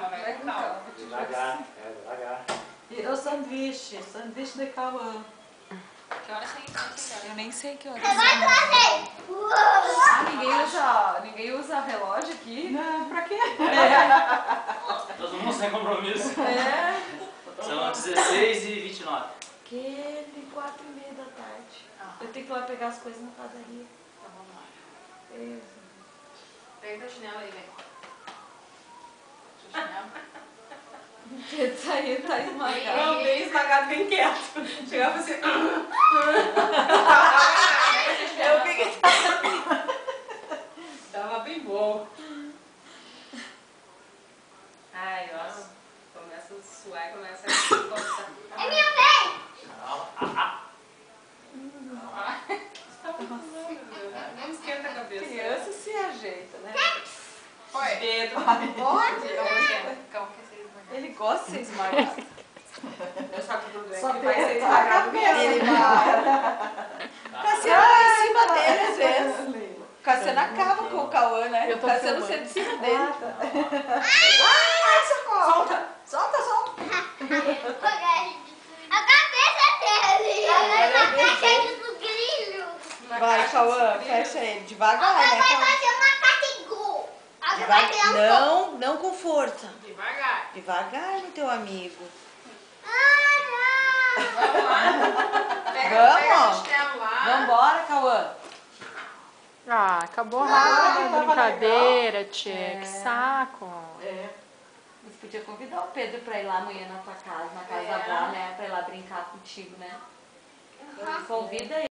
vai com calma. Devagar, devagar. E o sanduíche de Cauã. Que hora você Eu nem sei que hora. Você vai trazer! Ninguém usa relógio aqui? Não, pra quê? Nós vamos sem compromisso. É. São 16h29. Aquele 4h30 da tarde. Eu tenho que ir lá pegar as coisas na padaria. Então vamos lá. Beleza. Pega teu chinelo aí, vem. Seu chinelo. Tá esmagado. Não, bem esmagado, bem quieto. Chegava assim. Eu vi que Tava bem bom. Ai, nossa. Começa a suar e começa a coçar. É minha vez! Não esquenta a cabeça. criança se ajeita, né? Oi. Dedo. Pode? Calma que você esmagado. Ele gosta de ser esmagado. Eu só que tudo bem. Só que tem vai ser a esmagado cabeça. mesmo. Ele Cassiano em cima dele às vezes. Cassiano acaba com o Cauã, né? Eu tô Cassiano filmando. senta em cima dele. Ai, socorro! Solta! Solta! A cabeça dele! Agora na caixa do grilo! Vai, Cauã, fecha ele. Devagar, Agora né, vai Cauã? fazer uma catingu! Agora vai criar um pouco! Não com força. Devagar. Devagar no teu amigo. Ah, Vamos lá. Pega Vamos. o chinelo lá. Vambora, Cauã. Ah, acabou rápido a brincadeira, tia. Que saco. É. Você podia convidar o Pedro pra ir lá amanhã na tua casa, na casa da avó, né? Pra ir lá brincar contigo, né? Convida ele.